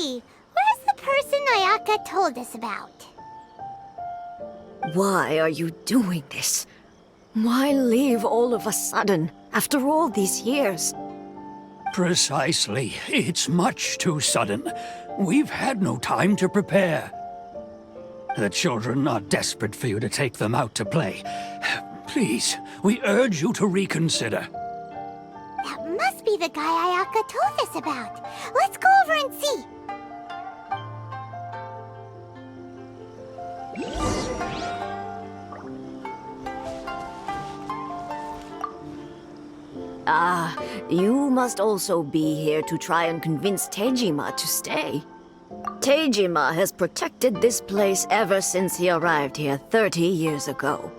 see. Where's the person Ayaka told us about? Why are you doing this? Why leave all of a sudden, after all these years? Precisely. It's much too sudden. We've had no time to prepare. The children are desperate for you to take them out to play. Please, we urge you to reconsider. That must be the guy Ayaka told us about. Let's go over and see. Ah, you must also be here to try and convince Tejima to stay. Tejima has protected this place ever since he arrived here 30 years ago.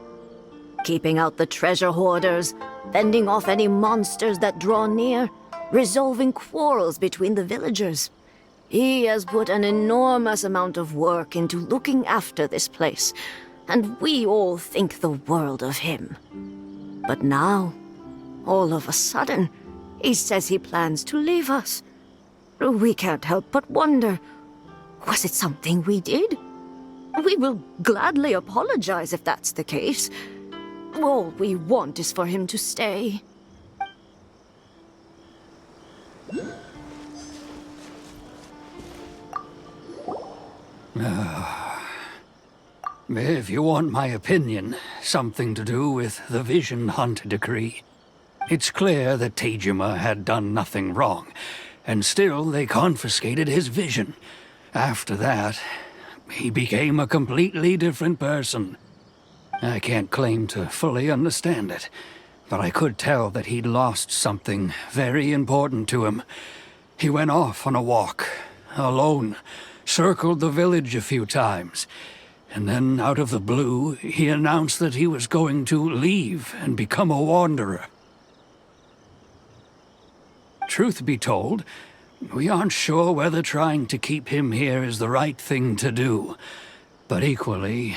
Keeping out the treasure hoarders, fending off any monsters that draw near, resolving quarrels between the villagers. He has put an enormous amount of work into looking after this place, and we all think the world of him. But now, all of a sudden, he says he plans to leave us. We can't help but wonder, was it something we did? We will gladly apologize if that's the case. All we want is for him to stay. If you want my opinion, something to do with the Vision Hunt decree. It's clear that Tejima had done nothing wrong, and still they confiscated his vision. After that, he became a completely different person. I can't claim to fully understand it, but I could tell that he'd lost something very important to him. He went off on a walk, alone, circled the village a few times, and then out of the blue, he announced that he was going to leave and become a wanderer. Truth be told, we aren't sure whether trying to keep him here is the right thing to do. But equally,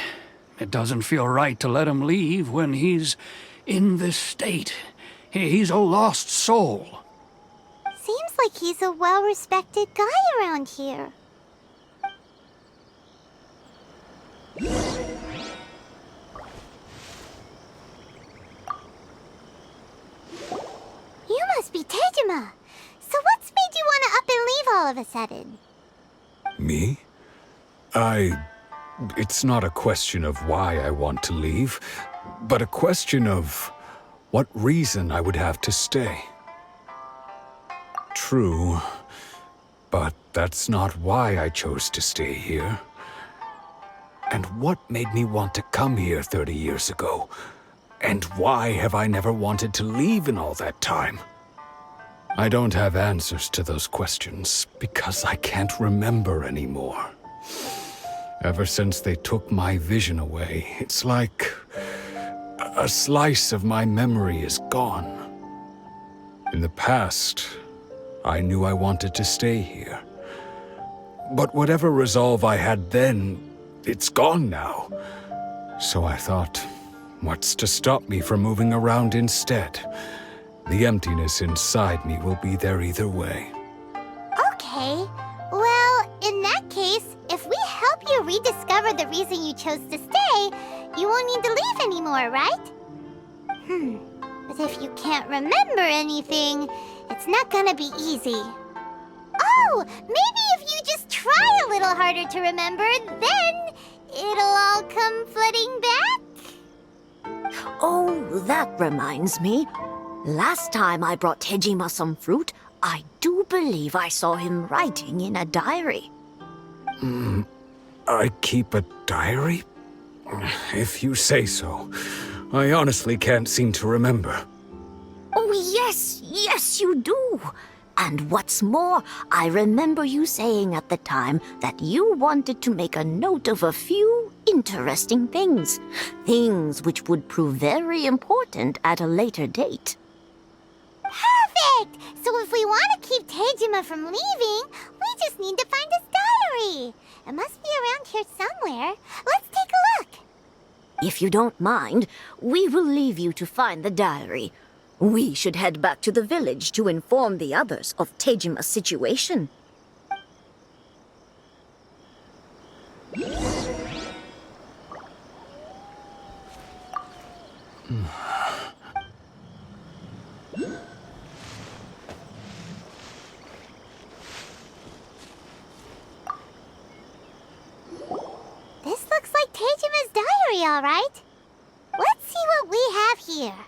it doesn't feel right to let him leave when he's in this state. He's a lost soul. Seems like he's a well-respected guy around here. You must be Tejima. So what's made you want to up and leave all of a sudden? Me? It's not a question of why I want to leave, but a question of what reason I would have to stay. True, but that's not why I chose to stay here. And what made me want to come here 30 years ago? And why have I never wanted to leave in all that time? I don't have answers to those questions because I can't remember anymore. Ever since they took my vision away, it's like a slice of my memory is gone. In the past, I knew I wanted to stay here. But whatever resolve I had then, it's gone now. So I thought, what's to stop me from moving around instead? The emptiness inside me will be there either way. Okay. Well, in that case, if we help you rediscover the reason you chose to stay, you won't need to leave anymore, right? But if you can't remember anything, it's not gonna be easy. Oh, maybe if you just try a little harder to remember, then it'll all come flooding back? Oh, that reminds me. Last time I brought Tejima some fruit, I do believe I saw him writing in a diary. I keep a diary? If you say so. I honestly can't seem to remember. Oh, yes, you do. And what's more, I remember you saying at the time that you wanted to make a note of a few interesting things. Things which would prove very important at a later date. Perfect! So if we want to keep Tejima from leaving, we just need to find his diary. It must be around here somewhere. Let's take a look. If you don't mind, we will leave you to find the diary. We should head back to the village to inform the others of Tejima's situation. all right? Let's see what we have here.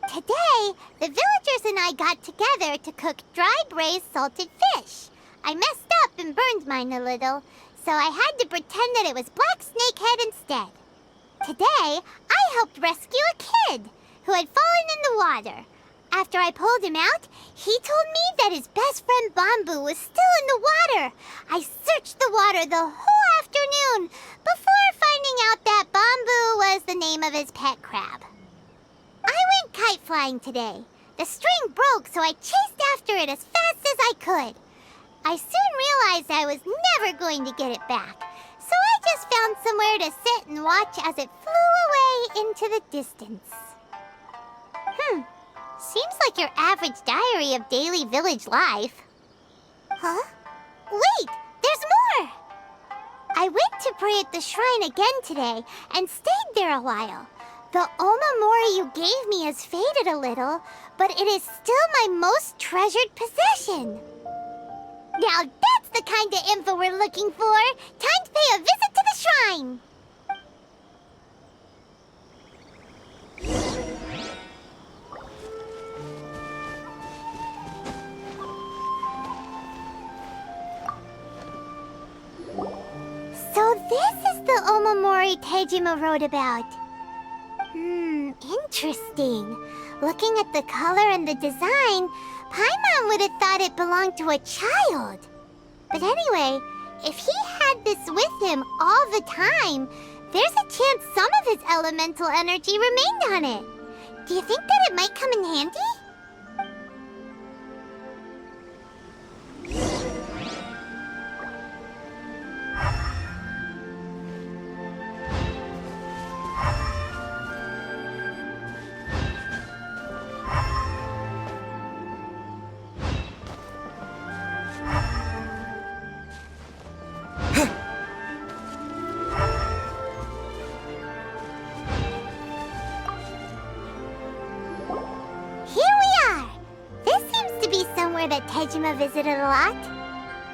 Today, the villagers and I got together to cook dry braised salted fish. I messed up and burned mine a little, so I had to pretend that it was black snakehead instead. Today, I helped rescue a kid who had fallen in the water. After I pulled him out, he told me that his best friend Bamboo was still in the water. I searched the water the whole afternoon before finding out that Bamboo was the name of his pet crab. I went kite flying today. The string broke, so I chased after it as fast as I could. I soon realized I was never going to get it back, so I just found somewhere to sit and watch as it flew away into the distance. Seems like your average diary of daily village life. Huh? Wait, there's more! I went to pray at the shrine again today and stayed there a while. The omamori you gave me has faded a little, but it is still my most treasured possession. Now that's the kind of info we're looking for. Time to pay a visit to the shrine. So this is the omamori Tejima wrote about. Interesting. Looking at the color and the design, Paimon would have thought it belonged to a child. But anyway, if he had this with him all the time, there's a chance some of his elemental energy remained on it. Do you think that it might come in handy? That Tejima visited a lot.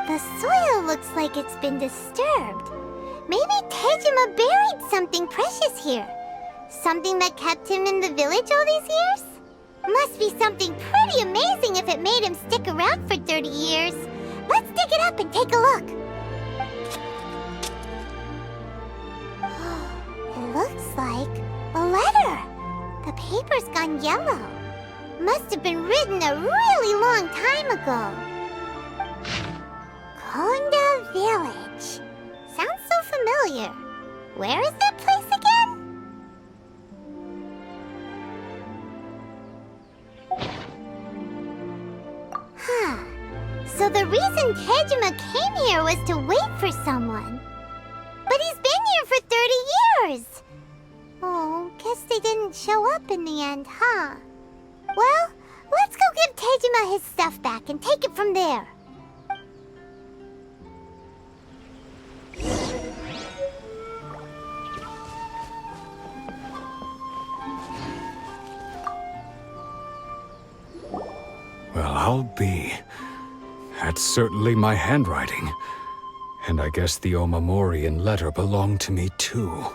The soil looks like it's been disturbed. Maybe Tejima buried something precious here. Something that kept him in the village all these years? Must be something pretty amazing if it made him stick around for 30 years. Let's dig it up and take a look. It looks like a letter. The paper's gone yellow. Must have been written a really long time ago. Konda Village. Sounds so familiar. Where is that place again? So the reason Tejima came here was to wait for someone. But he's been here for 30 years. Oh, guess they didn't show up in the end, huh? Well, let's go give Tejima his stuff back and take it from there. Well, I'll be. That's certainly my handwriting. And I guess the omamori and letter belong to me too.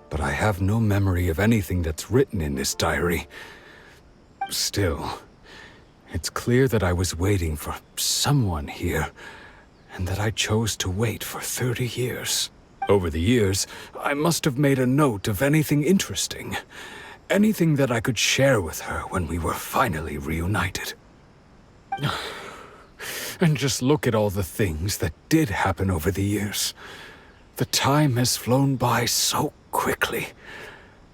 But I have no memory of anything that's written in this diary. Still, it's clear that I was waiting for someone here, and that I chose to wait for 30 years. Over the years, I must have made a note of anything interesting. Anything that I could share with her when we were finally reunited. And just look at all the things that did happen over the years. The time has flown by so quickly.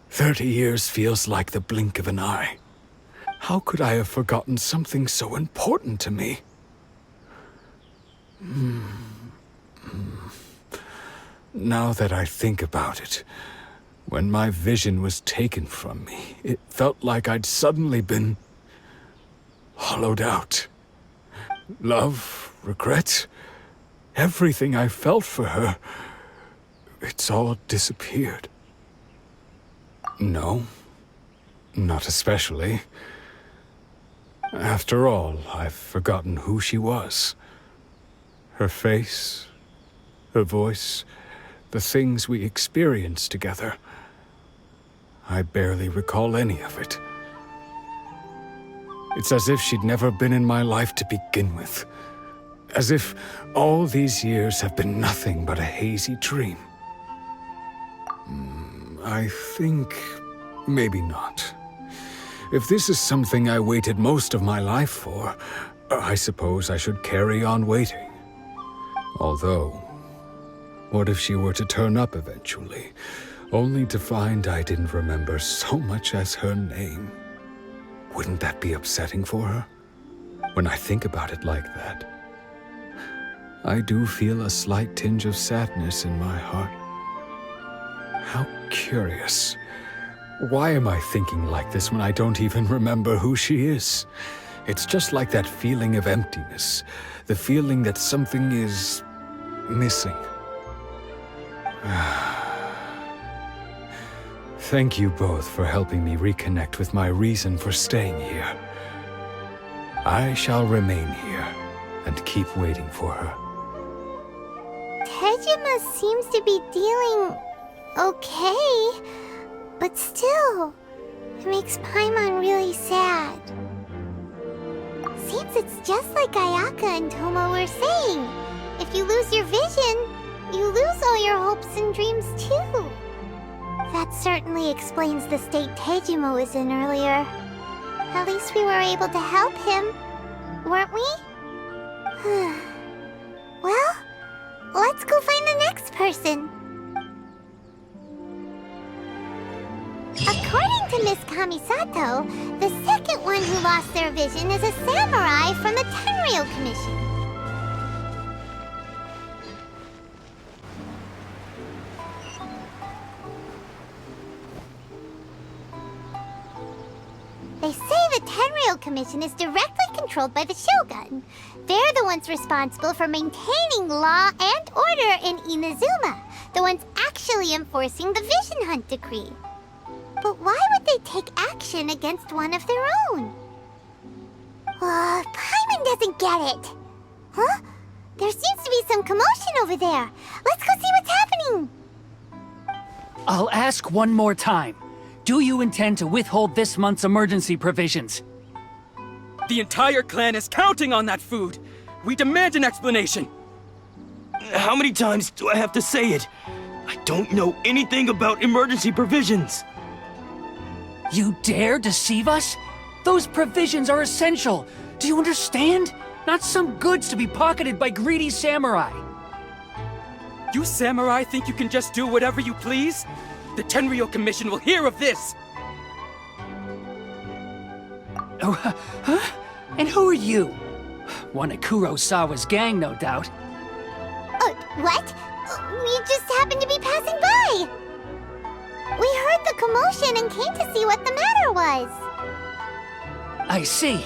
30 years feels like the blink of an eye. How could I have forgotten something so important to me? Now that I think about it, when my vision was taken from me, it felt like I'd suddenly been hollowed out. Love, regret, everything I felt for her, it's all disappeared. No, not especially. After all, I've forgotten who she was. Her face, her voice, the things we experienced together. I barely recall any of it. It's as if she'd never been in my life to begin with. As if all these years have been nothing but a hazy dream. I think maybe not. If this is something I waited most of my life for, I suppose I should carry on waiting. Although, what if she were to turn up eventually, only to find I didn't remember so much as her name? Wouldn't that be upsetting for her? When I think about it like that, I do feel a slight tinge of sadness in my heart. How curious. Why am I thinking like this when I don't even remember who she is? It's just like that feeling of emptiness, the feeling that something is missing. Thank you both for helping me reconnect with my reason for staying here. I shall remain here and keep waiting for her. Tejima seems to be dealing okay, but still, it makes Paimon really sad. Seems it's just like Ayaka and Tomo were saying. If you lose your vision, you lose all your hopes and dreams too. That certainly explains the state Tejima was in earlier. At least we were able to help him, weren't we? Well, let's go find the next person. According to Miss Kamisato, the second one who lost their vision is a samurai from the Tenryou Commission. They say the Tenryou Commission is directly controlled by the Shogun. They're the ones responsible for maintaining law and order in Inazuma, the ones actually enforcing the Vision Hunt Decree. But why would they take action against one of their own? Paimon doesn't get it. Huh? There seems to be some commotion over there. Let's go see what's happening. I'll ask one more time. Do you intend to withhold this month's emergency provisions? The entire clan is counting on that food! We demand an explanation! How many times do I have to say it? I don't know anything about emergency provisions! You dare deceive us? Those provisions are essential! Do you understand? Not some goods to be pocketed by greedy samurai! You samurai think you can just do whatever you please? The Tenryou Commission will hear of this! Oh, huh? And who are you? One of Kurosawa's gang, no doubt. What? We just happened to be passing by. We heard the commotion and came to see what the matter was. I see.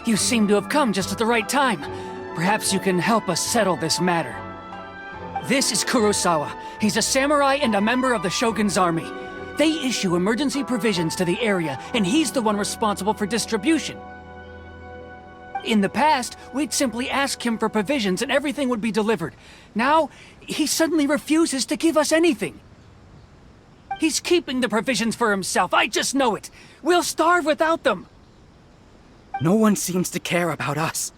You seem to have come just at the right time. Perhaps you can help us settle this matter. This is Kurosawa. He's a samurai and a member of the Shogun's army. They issue emergency provisions to the area, and he's the one responsible for distribution. In the past, we'd simply ask him for provisions and everything would be delivered. Now, he suddenly refuses to give us anything. He's keeping the provisions for himself, I just know it. We'll starve without them. No one seems to care about us.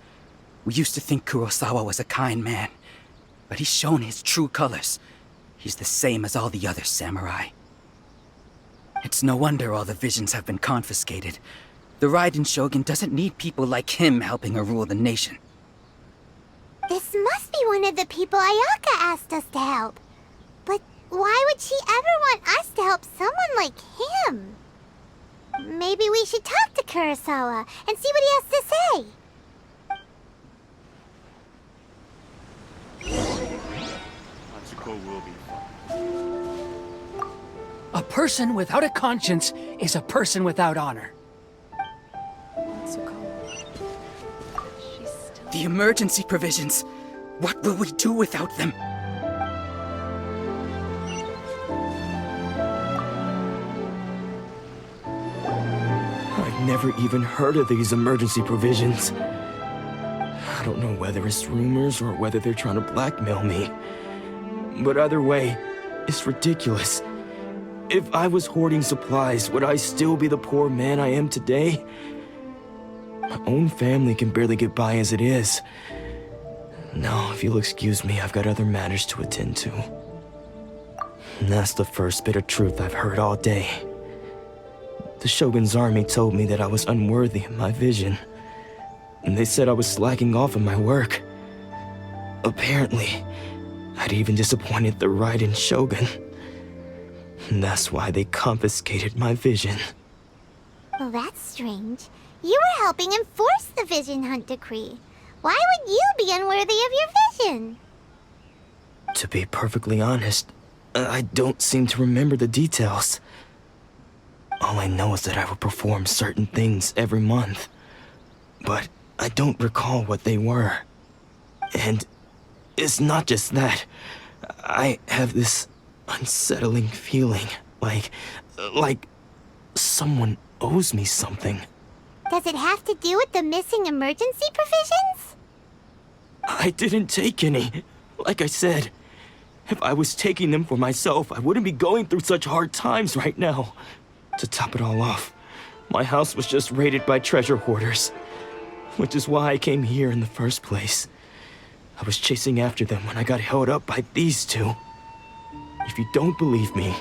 We used to think Kurosawa was a kind man, but he's shown his true colors. He's the same as all the other samurai. It's no wonder all the visions have been confiscated. The Raiden Shogun doesn't need people like him helping her rule the nation. This must be one of the people Ayaka asked us to help. But why would she ever want us to help someone like him? Maybe we should talk to Kurosawa and see what he has to say. A person without a conscience is a person without honor. The emergency provisions. What will we do without them? I've never even heard of these emergency provisions. I don't know whether it's rumors or whether they're trying to blackmail me. But either way, is ridiculous. If I was hoarding supplies, would I still be the poor man I am today? My own family can barely get by as it is. Now, if you'll excuse me, I've got other matters to attend to. And that's the first bit of truth I've heard all day. The Shogun's army told me that I was unworthy of my vision. And they said I was slacking off in my work. Apparently, I'd even disappointed the Raiden Shogun. And that's why they confiscated my vision. Well, that's strange. You were helping enforce the Vision Hunt Decree. Why would you be unworthy of your vision? To be perfectly honest, I don't seem to remember the details. All I know is that I would perform certain things every month. But I don't recall what they were. And it's not just that. I have this unsettling feeling, like someone owes me something. Does it have to do with the missing emergency provisions? I didn't take any. Like I said, if I was taking them for myself, I wouldn't be going through such hard times right now. To top it all off, my house was just raided by treasure hoarders, which is why I came here in the first place. I was chasing after them when I got held up by these two. If you don't believe me,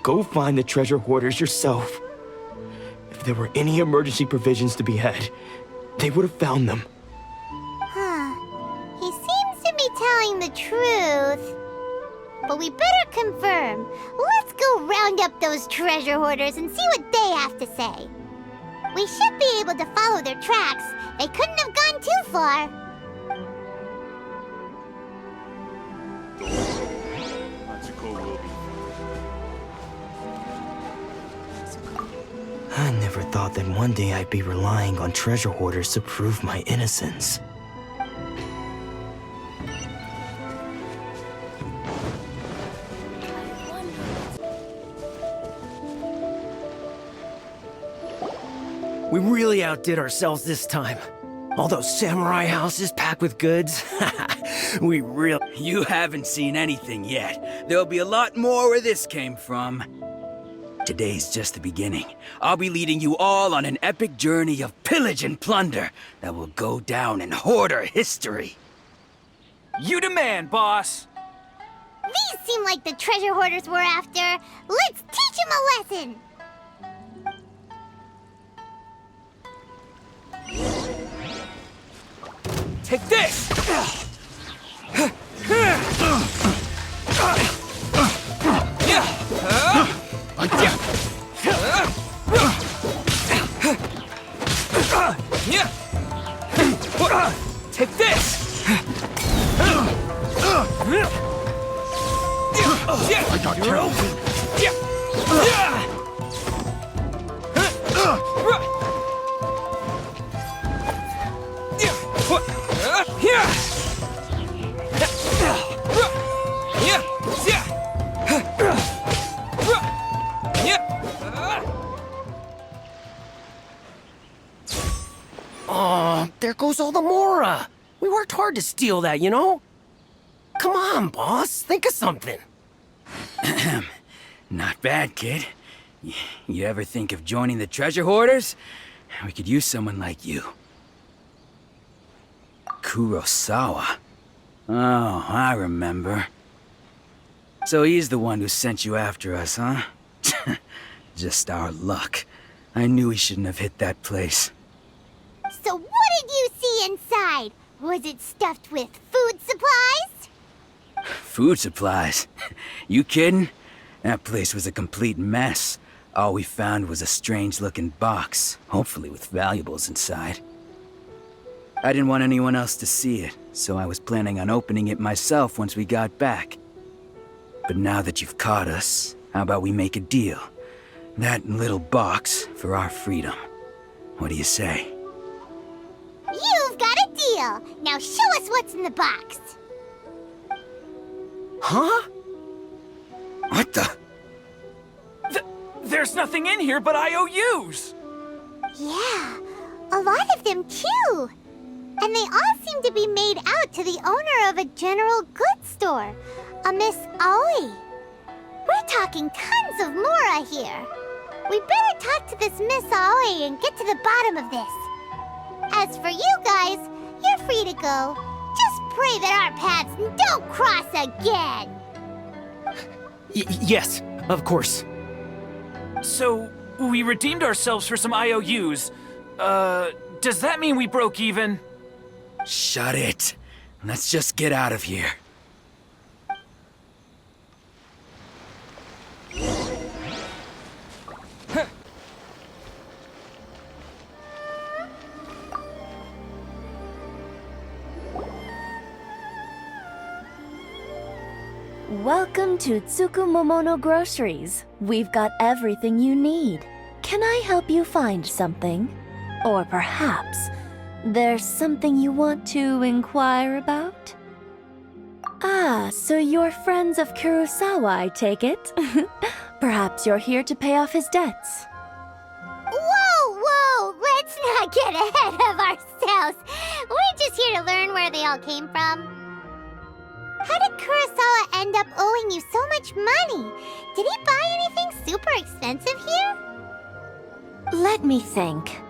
go find the treasure hoarders yourself. If there were any emergency provisions to be had, they would have found them. Huh. He seems to be telling the truth. But we better confirm. Let's go round up those treasure hoarders and see what they have to say. We should be able to follow their tracks. They couldn't have gone too far. I never thought that one day I'd be relying on treasure hoarders to prove my innocence. We really outdid ourselves this time. All those samurai houses packed with goods. We really... You haven't seen anything yet. There'll be a lot more where this came from. Today's just the beginning. I'll be leading you all on an epic journey of pillage and plunder that will go down in hoarder history. You demand, boss! These seem like the treasure hoarders we're after. Let's teach them a lesson! Take this! Take this! I got Oh, there goes all the Mora. We worked hard to steal that, you know? Come on, boss. Think of something. Not bad, kid. You ever think of joining the treasure hoarders? We could use someone like you. Kurosawa. Oh, I remember. So he's the one who sent you after us, huh? Just our luck. I knew he shouldn't have hit that place. So what did you see inside? Was it stuffed with food supplies? Food supplies? You kidding? That place was a complete mess. All we found was a strange-looking box, hopefully with valuables inside. I didn't want anyone else to see it, so I was planning on opening it myself once we got back. But now that you've caught us, how about we make a deal? That little box for our freedom. What do you say? You've got a deal! Now show us what's in the box! Huh? What the? There's nothing in here but IOUs! Yeah, a lot of them too! And they all seem to be made out to the owner of a general goods store, a Miss Aoi. talking tons of Mora here. We better talk to this Miss Aoi and get to the bottom of this. As for you guys, you're free to go. Just pray that our paths don't cross again. Yes, of course. So, we redeemed ourselves for some IOUs. Does that mean we broke even? Shut it. Let's just get out of here. Welcome to Tsukumomono Groceries. We've got everything you need. Can I help you find something? Or perhaps there's something you want to inquire about? Ah, so you're friends of Kurosawa, I take it? Perhaps you're here to pay off his debts. Whoa! Let's not get ahead of ourselves. We're just here to learn where they all came from. How did Kurosawa end up owing you so much money? Did he buy anything super expensive here? Let me think.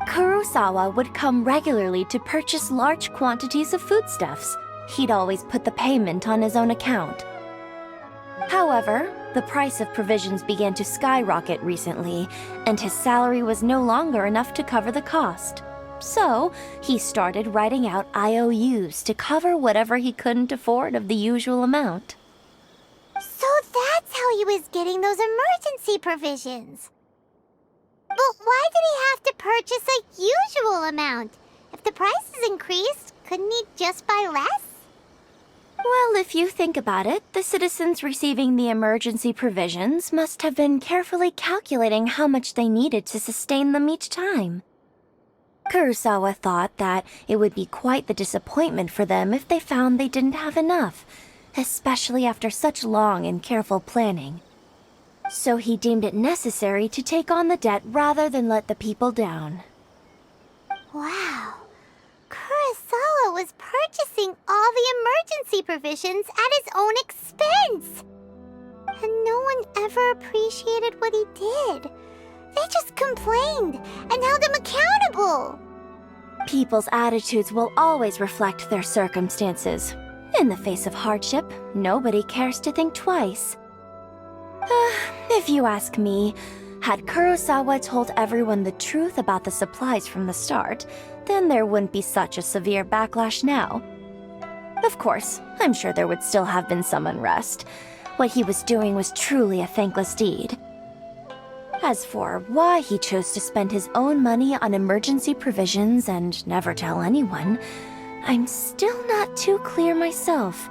Kurosawa would come regularly to purchase large quantities of foodstuffs. He'd always put the payment on his own account. However, the price of provisions began to skyrocket recently, and his salary was no longer enough to cover the cost. So, he started writing out IOUs to cover whatever he couldn't afford of the usual amount. So that's how he was getting those emergency provisions. But why did he have to purchase a usual amount? If the prices increased, couldn't he just buy less? Well, if you think about it, the citizens receiving the emergency provisions must have been carefully calculating how much they needed to sustain them each time. Kurosawa thought that it would be quite the disappointment for them if they found they didn't have enough, especially after such long and careful planning. So he deemed it necessary to take on the debt rather than let the people down. Wow. Kurosawa was purchasing all the emergency provisions at his own expense. And no one ever appreciated what he did. They just complained and held him accountable. People's attitudes will always reflect their circumstances. In the face of hardship, nobody cares to think twice. If you ask me, had Kurosawa told everyone the truth about the supplies from the start, then there wouldn't be such a severe backlash now. Of course, I'm sure there would still have been some unrest. What he was doing was truly a thankless deed. As for why he chose to spend his own money on emergency provisions and never tell anyone, I'm still not too clear myself.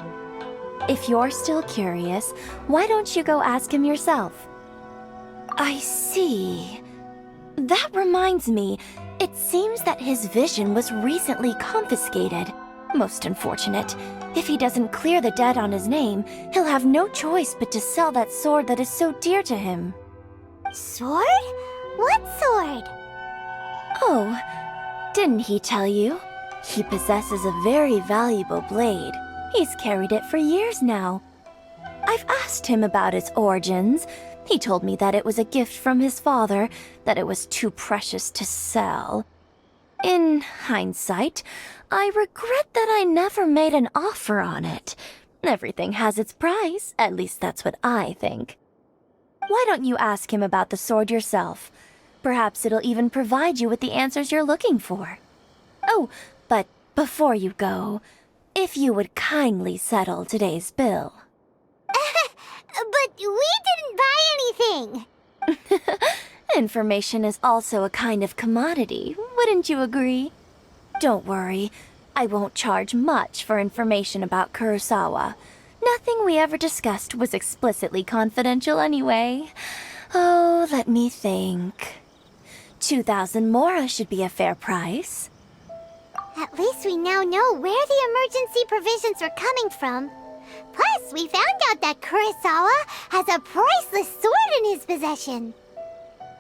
If you're still curious, why don't you go ask him yourself? I see. That reminds me, it seems that his vision was recently confiscated. Most unfortunate. If he doesn't clear the debt on his name, he'll have no choice but to sell that sword that is so dear to him. Sword? What sword? Oh, didn't he tell you? He possesses a very valuable blade. He's carried it for years now. I've asked him about its origins. He told me that it was a gift from his father, that it was too precious to sell. In hindsight, I regret that I never made an offer on it. Everything has its price, at least that's what I think. Why don't you ask him about the sword yourself? Perhaps it'll even provide you with the answers you're looking for. Oh, but before you go, if you would kindly settle today's bill. But we didn't buy anything. Information is also a kind of commodity, wouldn't you agree? Don't worry, I won't charge much for information about Kurosawa. Nothing we ever discussed was explicitly confidential anyway. Oh, let me think. 2,000 mora should be a fair price. At least we now know where the emergency provisions were coming from. Plus, we found out that Kurosawa has a priceless sword in his possession.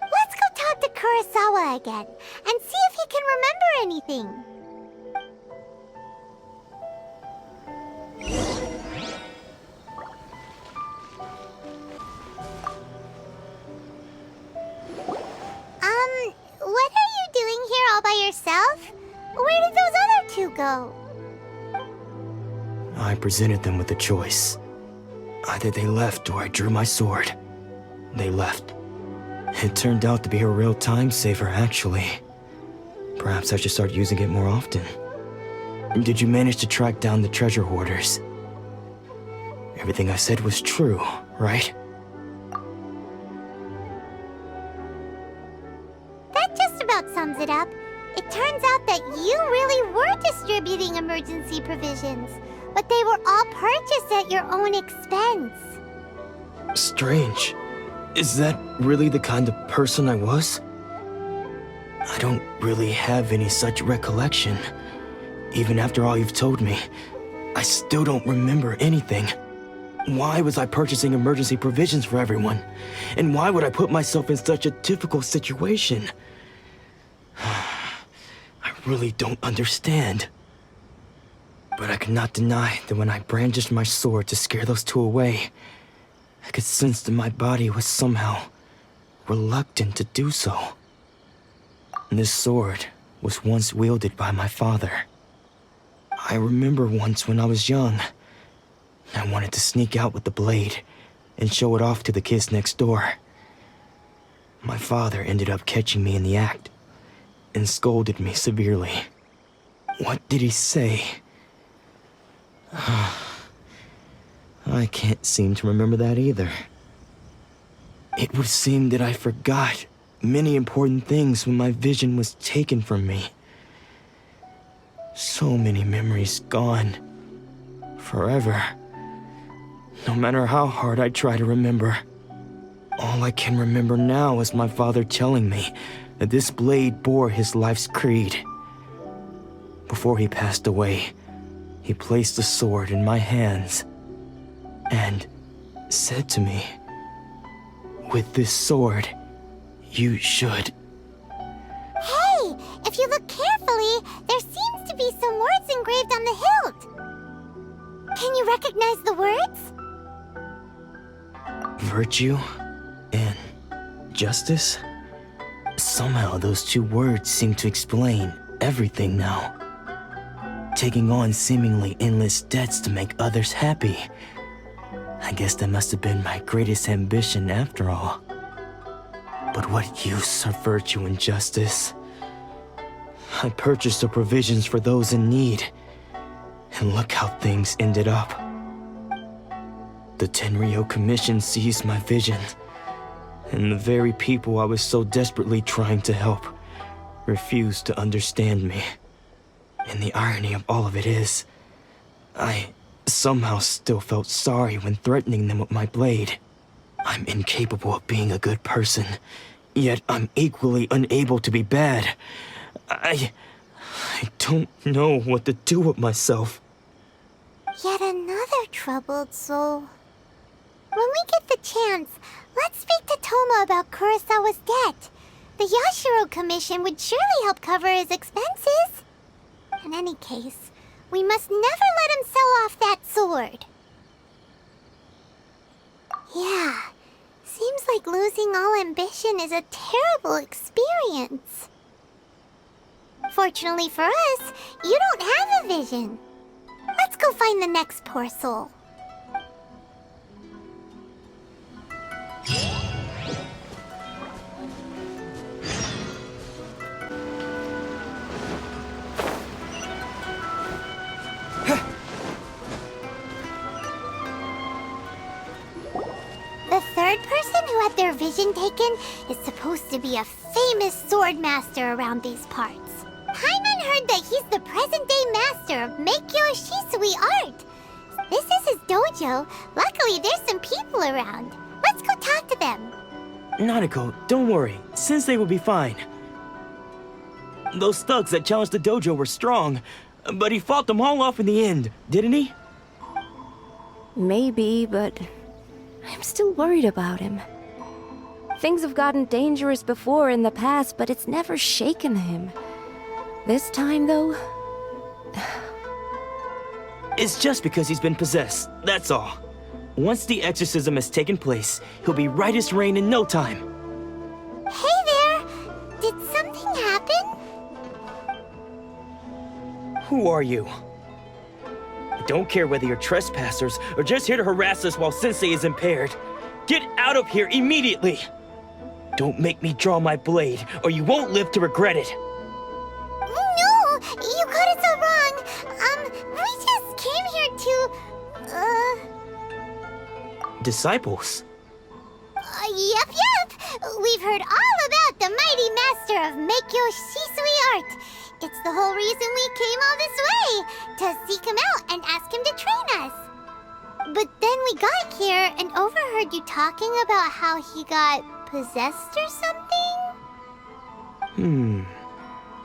Let's go talk to Kurosawa again and see if he can remember anything. Where did those other two go? I presented them with a choice. Either they left or I drew my sword. They left. It turned out to be a real time saver, actually. Perhaps I should start using it more often. Did you manage to track down the treasure hoarders? Everything I said was true, right? That just about sums it up. It turns out that you really were distributing emergency provisions, but they were all purchased at your own expense. Strange. Is that really the kind of person I was? I don't really have any such recollection. Even after all you've told me, I still don't remember anything. Why was I purchasing emergency provisions for everyone? And why would I put myself in such a difficult situation? I really don't understand. But I cannot deny that when I brandished my sword to scare those two away, I could sense that my body was somehow reluctant to do so. This sword was once wielded by my father. I remember once when I was young, I wanted to sneak out with the blade and show it off to the kids next door. My father ended up catching me in the act and scolded me severely. What did he say? I can't seem to remember that either. It would seem that I forgot many important things when my vision was taken from me. So many memories gone. Forever. No matter how hard I try to remember. All I can remember now is my father telling me that this blade bore his life's creed. Before he passed away, he placed the sword in my hands and said to me, "With this sword, you should..." Hey, if you look carefully, there seems to be some words engraved on the hilt. Can you recognize the words? Virtue and justice? Somehow those two words seem to explain everything now. Taking on seemingly endless debts to make others happy. I guess that must have been my greatest ambition after all. But what use are virtue and justice? I purchased the provisions for those in need, and look how things ended up. The Tenryo Commission seized my vision, and the very people I was so desperately trying to help refused to understand me. And the irony of all of it is, I somehow still felt sorry when threatening them with my blade. I'm incapable of being a good person, yet I'm equally unable to be bad. I don't know what to do with myself. Yet another troubled soul. When we get the chance, let's speak to Toma about Kurosawa's debt. The Yashiro Commission would surely help cover his expenses. In any case, we must never let him sell off that sword. Yeah, seems like losing all ambition is a terrible experience. Fortunately for us, you don't have a vision. Let's go find the next poor soul. The third person who had their vision taken is supposed to be a famous sword master around these parts. Paimon heard that he's the present-day master of Meikyo Shisui art. This is his dojo. Luckily, there's some people around. Let's go talk to them. Nanako, don't worry. Sensei will be fine. Those thugs that challenged the dojo were strong, but he fought them all off in the end, didn't he? Maybe, but I'm still worried about him. Things have gotten dangerous before in the past, but it's never shaken him. This time, though... It's just because he's been possessed, that's all. Once the exorcism has taken place, he'll be right as rain in no time. Hey there! Did something happen? Who are you? I don't care whether you're trespassers or just here to harass us while Sensei is impaired. Get out of here immediately! Don't make me draw my blade, or you won't live to regret it. No! You got it so wrong! We just came here to... Disciples? Yep. We've heard all about the mighty master of Meikyo Shisui art. It's the whole reason we came all this way, to seek him out and ask him to train us. But then we got here and overheard you talking about how he got possessed or something?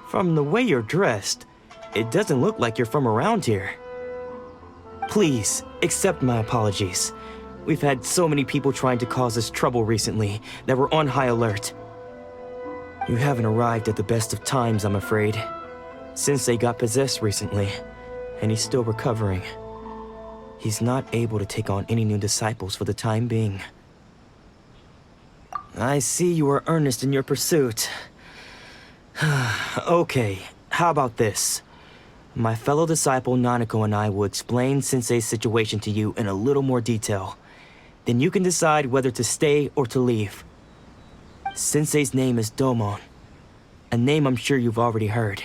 From the way you're dressed, it doesn't look like you're from around here. Please, accept my apologies. We've had so many people trying to cause us trouble recently that we're on high alert. You haven't arrived at the best of times, I'm afraid. Sensei got possessed recently, and he's still recovering. He's not able to take on any new disciples for the time being. I see you are earnest in your pursuit. Okay, how about this? My fellow disciple Nanako and I will explain Sensei's situation to you in a little more detail. Then you can decide whether to stay or to leave. Sensei's name is Domon, a name I'm sure you've already heard.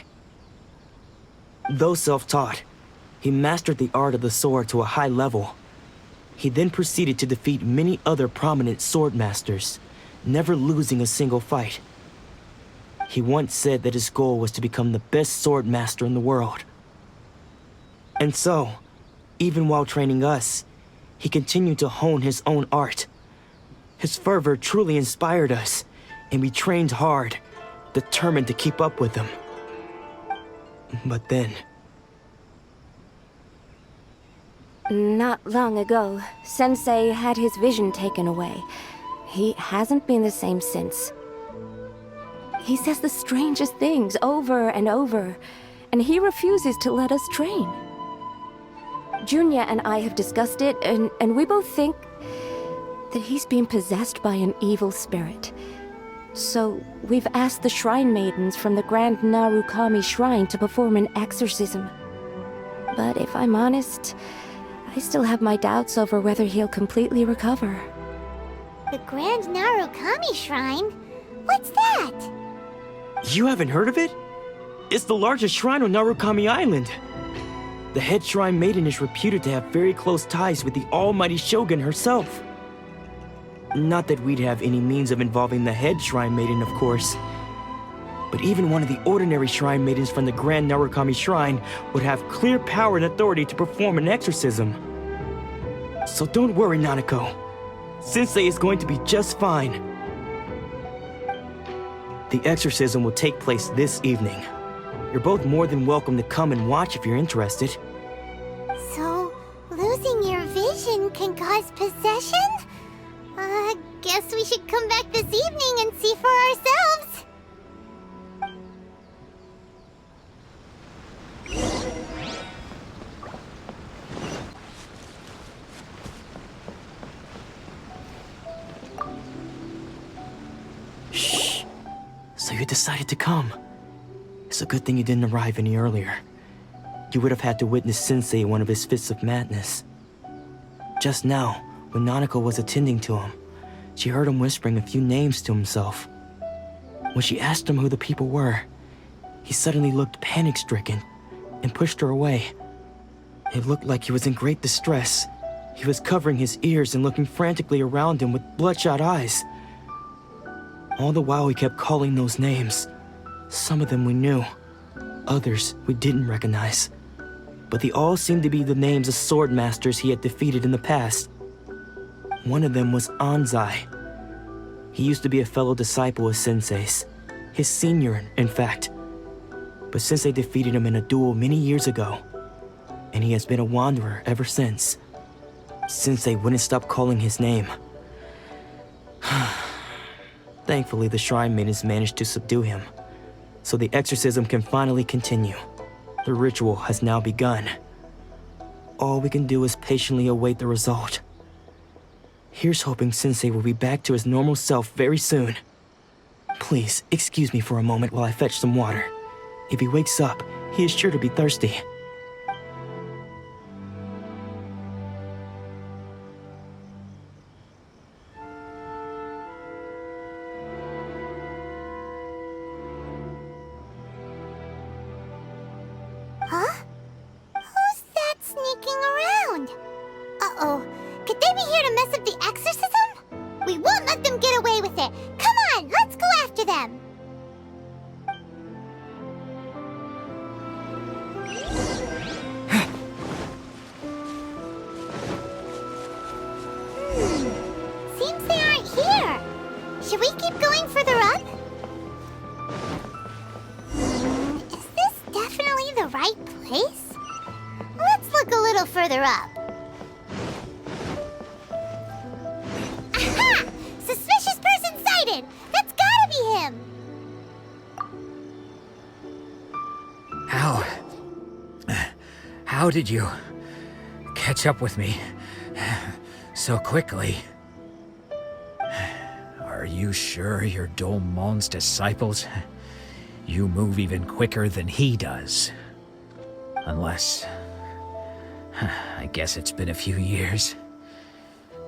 Though self-taught, he mastered the art of the sword to a high level. He then proceeded to defeat many other prominent sword masters, never losing a single fight. He once said that his goal was to become the best sword master in the world. And so, even while training us, he continued to hone his own art. His fervor truly inspired us, and we trained hard, determined to keep up with him. But then... Not long ago, Sensei had his vision taken away. He hasn't been the same since. He says the strangest things over and over, and he refuses to let us train. Junya and I have discussed it, and we both think that he's been possessed by an evil spirit. So we've asked the shrine maidens from the Grand Narukami Shrine to perform an exorcism. But if I'm honest, I still have my doubts over whether he'll completely recover. The Grand Narukami Shrine? What's that? You haven't heard of it? It's the largest shrine on Narukami Island. The head shrine maiden is reputed to have very close ties with the almighty Shogun herself. Not that we'd have any means of involving the head shrine maiden, of course. But even one of the ordinary shrine maidens from the Grand Narukami Shrine would have clear power and authority to perform an exorcism. So don't worry, Nanako. Sensei is going to be just fine. The exorcism will take place this evening. You're both more than welcome to come and watch if you're interested. So, losing your vision can cause possession? Guess we should come back this evening and see for ourselves. Shh. So you decided to come. It's a good thing you didn't arrive any earlier. You would have had to witness Sensei in one of his fits of madness. Just now, when Nanako was attending to him, she heard him whispering a few names to himself. When she asked him who the people were, he suddenly looked panic-stricken and pushed her away. It looked like he was in great distress. He was covering his ears and looking frantically around him with bloodshot eyes. All the while he kept calling those names. Some of them we knew, others we didn't recognize. But they all seemed to be the names of sword masters he had defeated in the past. One of them was Anzai. He used to be a fellow disciple of Sensei's, his senior, in fact. But Sensei defeated him in a duel many years ago, and he has been a wanderer ever since. Sensei wouldn't stop calling his name. Thankfully, the shrine maidens managed to subdue him, so the exorcism can finally continue. The ritual has now begun. All we can do is patiently await the result. Here's hoping Sensei will be back to his normal self very soon. Please, excuse me for a moment while I fetch some water. If he wakes up, he is sure to be thirsty. Should we keep going further up? Is this definitely the right place? Let's look a little further up. Aha! Suspicious person sighted! That's gotta be him! How did you catch up with me so quickly? Are you sure you're Domon's disciples? You move even quicker than he does. Unless... I guess it's been a few years.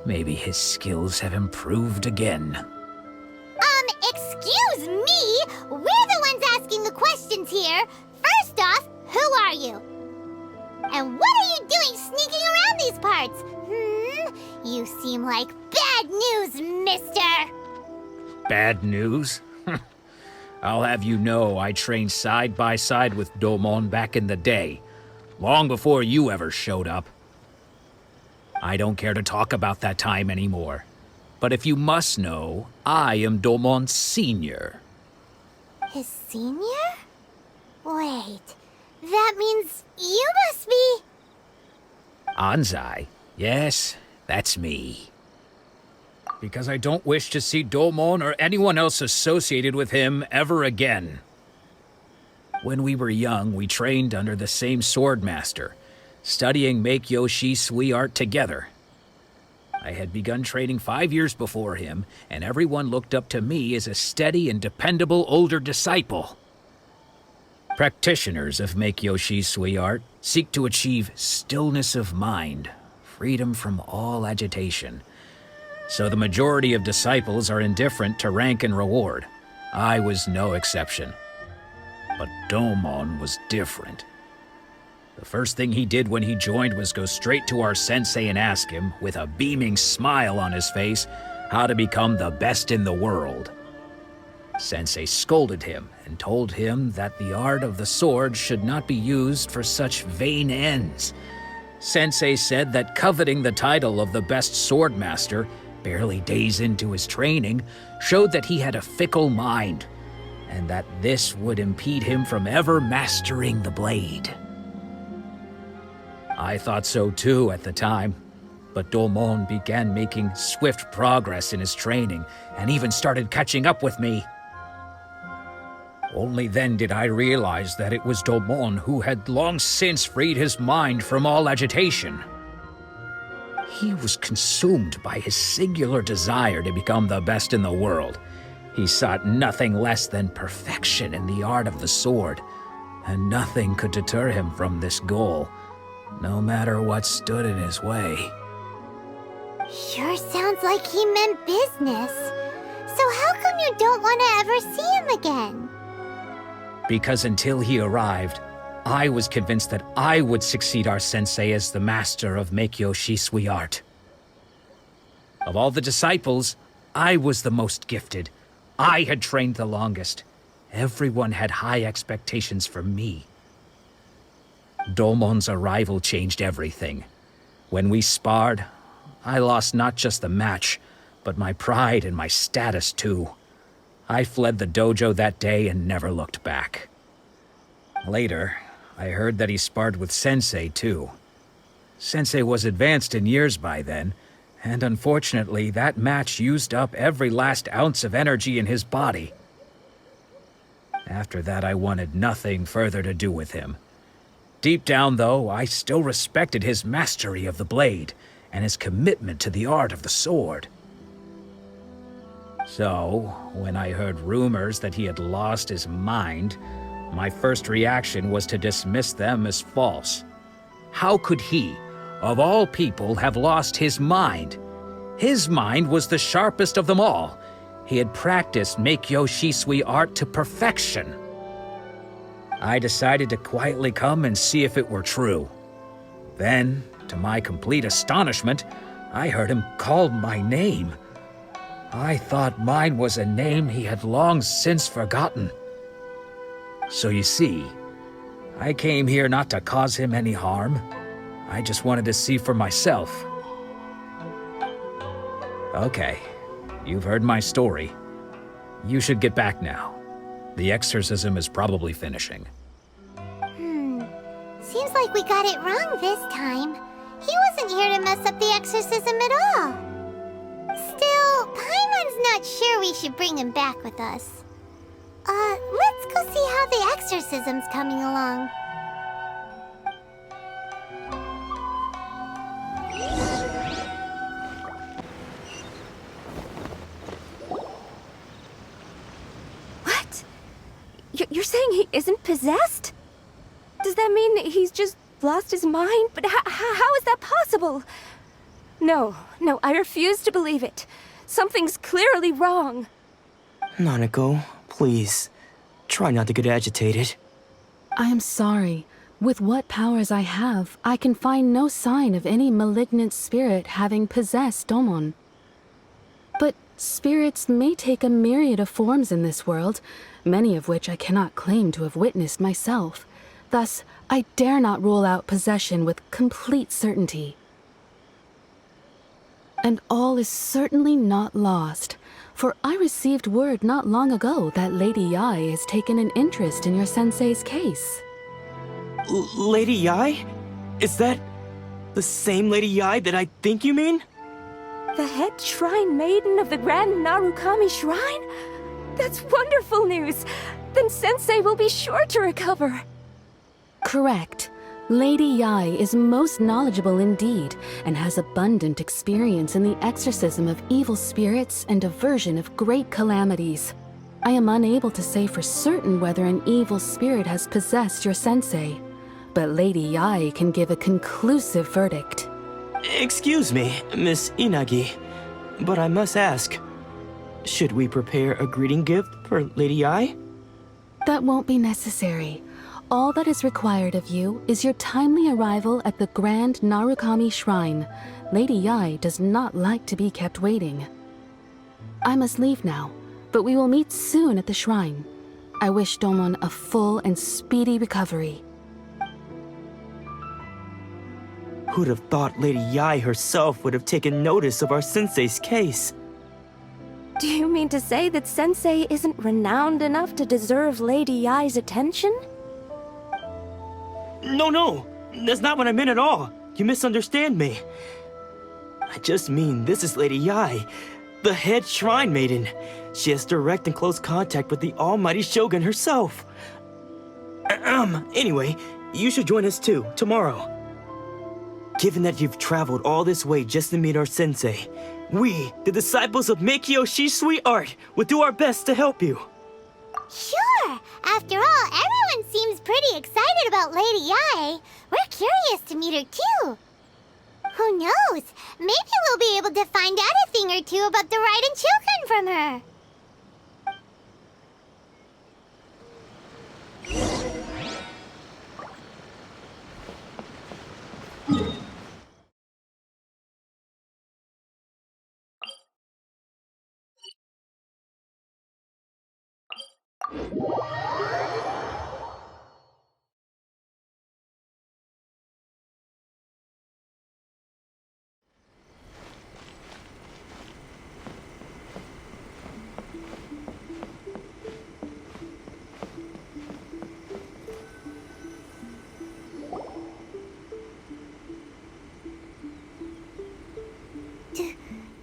Maybe his skills have improved again. Excuse me? We're the ones asking the questions here. First off, who are you? And what are you doing sneaking around these parts? You seem like bad news, mister! Bad news? I'll have you know I trained side by side with Domon back in the day, long before you ever showed up. I don't care to talk about that time anymore. But if you must know, I am Domon's senior. His senior? Wait, that means you must be... Anzai? Yes, that's me. Because I don't wish to see Domon or anyone else associated with him ever again. When we were young, we trained under the same swordmaster, studying Meikyo Shisui art together. I had begun training 5 years before him, and everyone looked up to me as a steady and dependable older disciple. Practitioners of Meikyo Shisui art seek to achieve stillness of mind, freedom from all agitation. So the majority of disciples are indifferent to rank and reward. I was no exception. But Domon was different. The first thing he did when he joined was go straight to our sensei and ask him, with a beaming smile on his face, how to become the best in the world. Sensei scolded him and told him that the art of the sword should not be used for such vain ends. Sensei said that coveting the title of the best swordmaster, barely days into his training, showed that he had a fickle mind, and that this would impede him from ever mastering the blade. I thought so too at the time, but Domon began making swift progress in his training and even started catching up with me. Only then did I realize that it was Domon who had long since freed his mind from all agitation. He was consumed by his singular desire to become the best in the world. He sought nothing less than perfection in the art of the sword, and nothing could deter him from this goal, no matter what stood in his way. Sure sounds like he meant business. So how come you don't want to ever see him again? Because until he arrived, I was convinced that I would succeed our sensei as the master of Meikyo Shisui art. Of all the disciples, I was the most gifted. I had trained the longest. Everyone had high expectations for me. Domon's arrival changed everything. When we sparred, I lost not just the match, but my pride and my status too. I fled the dojo that day and never looked back. Later, I heard that he sparred with Sensei too. Sensei was advanced in years by then, and unfortunately that match used up every last ounce of energy in his body. After that I wanted nothing further to do with him. Deep down though, I still respected his mastery of the blade, and his commitment to the art of the sword. So, when I heard rumors that he had lost his mind, my first reaction was to dismiss them as false. How could he, of all people, have lost his mind? His mind was the sharpest of them all. He had practiced Meikyo Shisui art to perfection. I decided to quietly come and see if it were true. Then, to my complete astonishment, I heard him call my name. I thought mine was a name he had long since forgotten. So you see, I came here not to cause him any harm. I just wanted to see for myself. Okay, you've heard my story. You should get back now. The exorcism is probably finishing. Seems like we got it wrong this time. He wasn't here to mess up the exorcism at all. Still, Paimon's not sure we should bring him back with us. Let's go see how the exorcism's coming along. What? You're saying he isn't possessed? Does that mean he's just lost his mind? But how is that possible? No, I refuse to believe it. Something's clearly wrong. Nanako, please. Try not to get agitated. I am sorry. With what powers I have, I can find no sign of any malignant spirit having possessed Domon. But spirits may take a myriad of forms in this world, many of which I cannot claim to have witnessed myself. Thus, I dare not rule out possession with complete certainty. And all is certainly not lost, for I received word not long ago that Lady Yae has taken an interest in your sensei's case. Lady Yae? Is that the same Lady Yae that I think you mean? The head shrine maiden of the Grand Narukami Shrine? That's wonderful news! Then Sensei will be sure to recover. Correct. Lady Yae is most knowledgeable indeed, and has abundant experience in the exorcism of evil spirits and aversion of great calamities. I am unable to say for certain whether an evil spirit has possessed your sensei, but Lady Yae can give a conclusive verdict. Excuse me, Miss Inagi, but I must ask, should we prepare a greeting gift for Lady Yae? That won't be necessary. All that is required of you is your timely arrival at the Grand Narukami Shrine. Lady Yae does not like to be kept waiting. I must leave now, but we will meet soon at the shrine. I wish Domon a full and speedy recovery. Who'd have thought Lady Yae herself would have taken notice of our sensei's case? Do you mean to say that Sensei isn't renowned enough to deserve Lady Yae's attention? No, that's not what I meant at all. You misunderstand me. I just mean this is Lady Yae, the head shrine maiden. She has direct and close contact with the almighty Shogun herself. Anyway, you should join us too, tomorrow. Given that you've traveled all this way just to meet our sensei, we, the disciples of Meikyo Shisui Art, will do our best to help you. Sure! After all, everyone seems pretty excited about Lady Yae. We're curious to meet her too. Who knows? Maybe we'll be able to find out a thing or two about the Raiden children from her.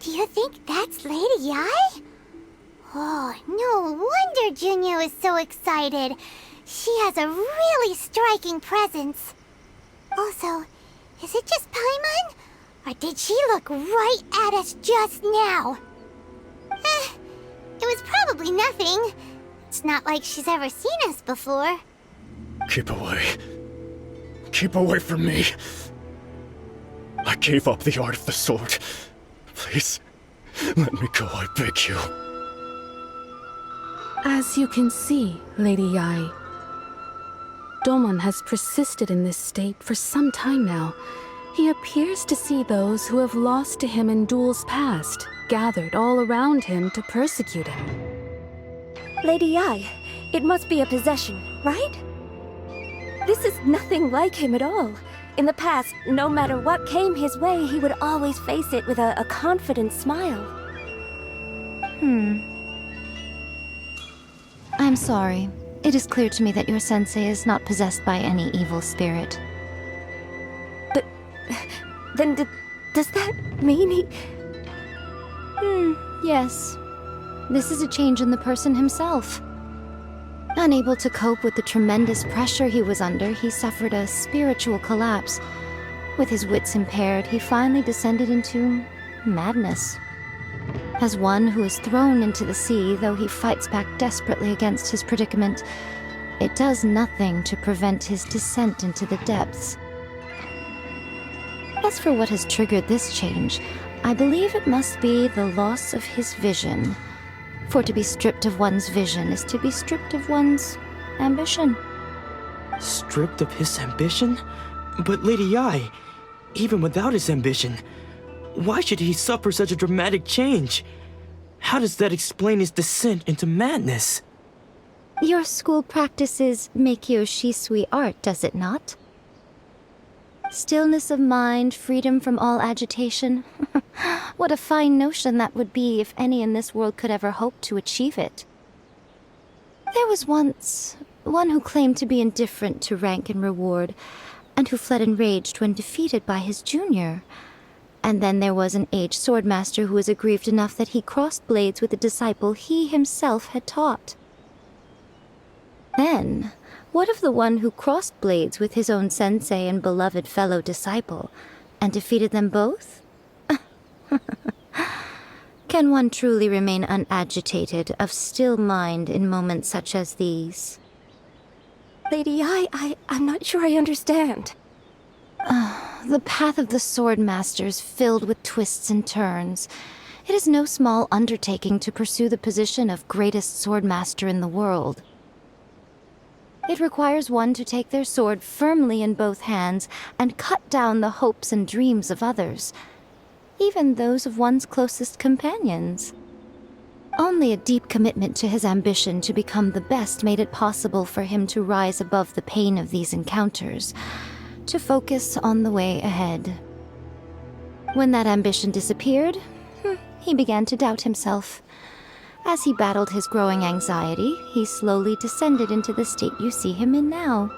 Do you think that's Lady Yae? Oh, no wonder Junyo is so excited. She has a really striking presence. Also, is it just Paimon? Or did she look right at us just now? It was probably nothing. It's not like she's ever seen us before. Keep away. Keep away from me. I gave up the art of the sword. Please, let me go, I beg you. As you can see, Lady Yae, Domon has persisted in this state for some time now. He appears to see those who have lost to him in duels past, gathered all around him to persecute him. Lady Yae, it must be a possession, right? This is nothing like him at all. In the past, no matter what came his way, he would always face it with a confident smile. I'm sorry. It is clear to me that your sensei is not possessed by any evil spirit. But then does that mean he... Yes. This is a change in the person himself. Unable to cope with the tremendous pressure he was under, he suffered a spiritual collapse. With his wits impaired, he finally descended into madness. As one who is thrown into the sea, though he fights back desperately against his predicament, it does nothing to prevent his descent into the depths. As for what has triggered this change, I believe it must be the loss of his vision. For to be stripped of one's vision is to be stripped of one's ambition. Stripped of his ambition? But Lady Yae, even without his ambition, why should he suffer such a dramatic change? How does that explain his descent into madness? Your school practices Meikyo Shisui art, does it not? Stillness of mind, freedom from all agitation. What a fine notion that would be if any in this world could ever hope to achieve it. There was once one who claimed to be indifferent to rank and reward, and who fled enraged when defeated by his junior. And then there was an aged swordmaster who was aggrieved enough that he crossed blades with a disciple he himself had taught. Then, what of the one who crossed blades with his own sensei and beloved fellow disciple, and defeated them both? Can one truly remain unagitated, of still mind in moments such as these? Lady Yae, I'm not sure I understand. The path of the Swordmaster is filled with twists and turns. It is no small undertaking to pursue the position of greatest Swordmaster in the world. It requires one to take their sword firmly in both hands and cut down the hopes and dreams of others, even those of one's closest companions. Only a deep commitment to his ambition to become the best made it possible for him to rise above the pain of these encounters, to focus on the way ahead. When that ambition disappeared, he began to doubt himself. As he battled his growing anxiety, he slowly descended into the state you see him in now.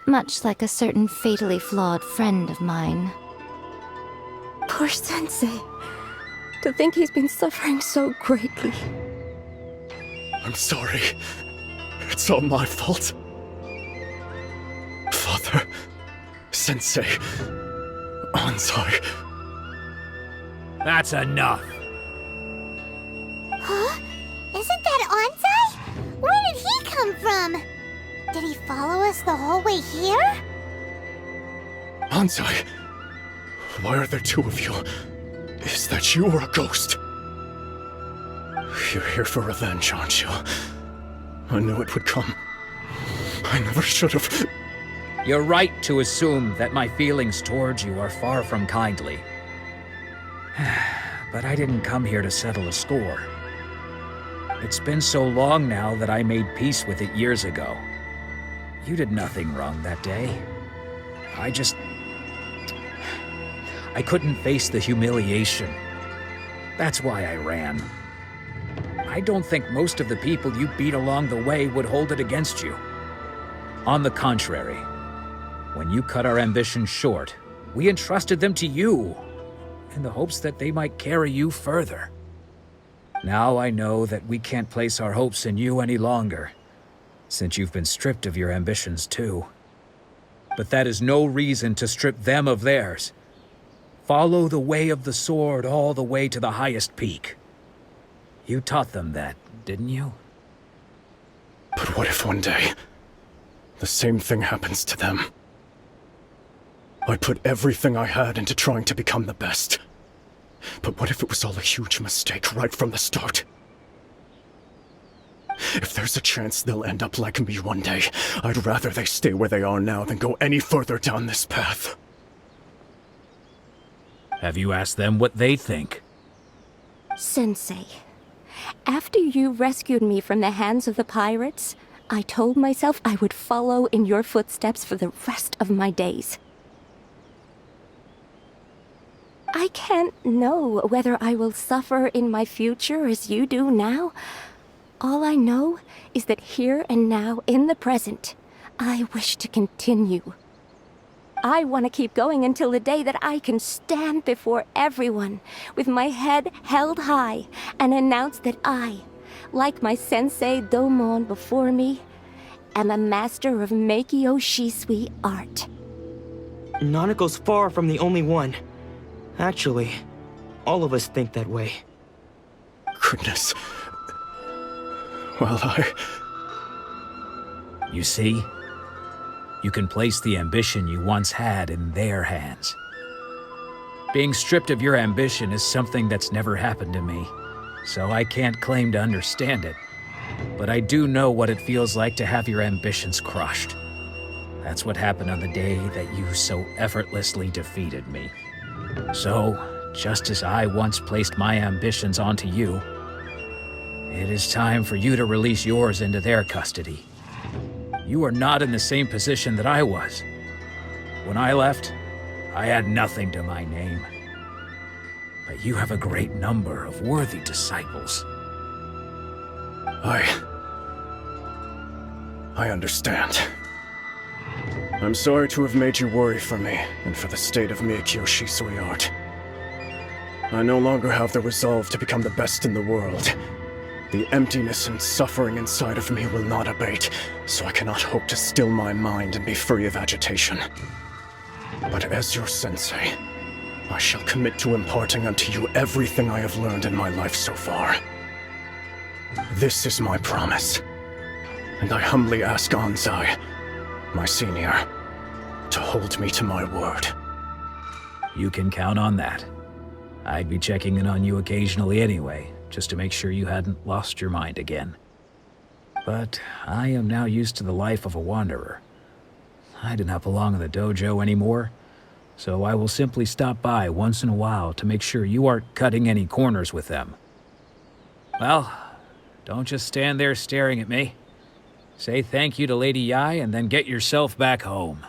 Much like a certain fatally flawed friend of mine. Poor Sensei. To think he's been suffering so greatly. I'm sorry. It's all my fault. Father, Sensei, Ansai. That's enough. Huh? Isn't that Ansai? Where did he come from? Did he follow us the whole way here? Ansai, why are there two of you? Is that you or a ghost? You're here for revenge, aren't you? I knew it would come. I never should have. You're right to assume that my feelings towards you are far from kindly. But I didn't come here to settle a score. It's been so long now that I made peace with it years ago. You did nothing wrong that day. I couldn't face the humiliation. That's why I ran. I don't think most of the people you beat along the way would hold it against you. On the contrary, when you cut our ambitions short, we entrusted them to you, in the hopes that they might carry you further. Now I know that we can't place our hopes in you any longer, since you've been stripped of your ambitions too. But that is no reason to strip them of theirs. Follow the way of the sword all the way to the highest peak. You taught them that, didn't you? But what if one day, the same thing happens to them? I put everything I had into trying to become the best. But what if it was all a huge mistake right from the start? If there's a chance they'll end up like me one day, I'd rather they stay where they are now than go any further down this path. Have you asked them what they think? Sensei, after you rescued me from the hands of the pirates, I told myself I would follow in your footsteps for the rest of my days. I can't know whether I will suffer in my future as you do now. All I know is that here and now, in the present, I wish to continue. I want to keep going until the day that I can stand before everyone with my head held high and announce that I, like my sensei Domon before me, am a master of Meikyo Shisui art. Nanako's far from the only one. Actually, all of us think that way. Goodness. Well, You see? You can place the ambition you once had in their hands. Being stripped of your ambition is something that's never happened to me, so I can't claim to understand it. But I do know what it feels like to have your ambitions crushed. That's what happened on the day that you so effortlessly defeated me. So, just as I once placed my ambitions onto you, it is time for you to release yours into their custody. You are not in the same position that I was. When I left, I had nothing to my name. But you have a great number of worthy disciples. I understand. I'm sorry to have made you worry for me, and for the state of Meikyo Shisui art. I no longer have the resolve to become the best in the world. The emptiness and suffering inside of me will not abate, so I cannot hope to still my mind and be free of agitation. But as your sensei, I shall commit to imparting unto you everything I have learned in my life so far. This is my promise, and I humbly ask Anzai, my senior, to hold me to my word. You can count on that. I'd be checking in on you occasionally anyway, just to make sure you hadn't lost your mind again. But I am now used to the life of a wanderer. I do not belong in the dojo anymore, so I will simply stop by once in a while to make sure you aren't cutting any corners with them. Well, don't just stand there staring at me. Say thank you to Lady Yai and then get yourself back home.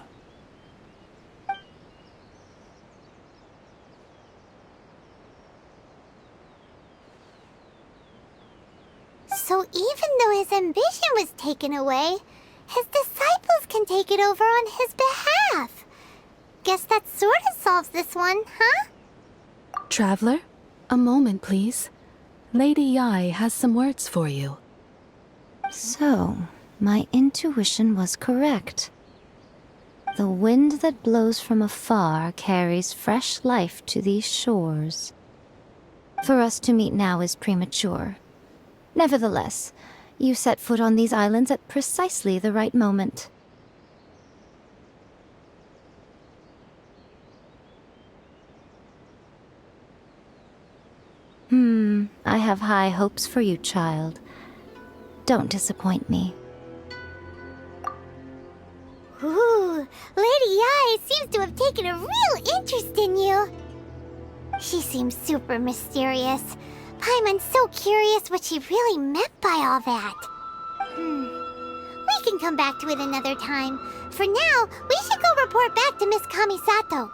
So even though his ambition was taken away, his disciples can take it over on his behalf. Guess that sort of solves this one, huh? Traveler, a moment, please. Lady Yai has some words for you. So, my intuition was correct. The wind that blows from afar carries fresh life to these shores. For us to meet now is premature. Nevertheless, you set foot on these islands at precisely the right moment. I have high hopes for you, child. Don't disappoint me. Ooh, Lady Yai seems to have taken a real interest in you. She seems super mysterious. Paimon's so curious what she really meant by all that. We can come back to it another time. For now, we should go report back to Miss Kamisato.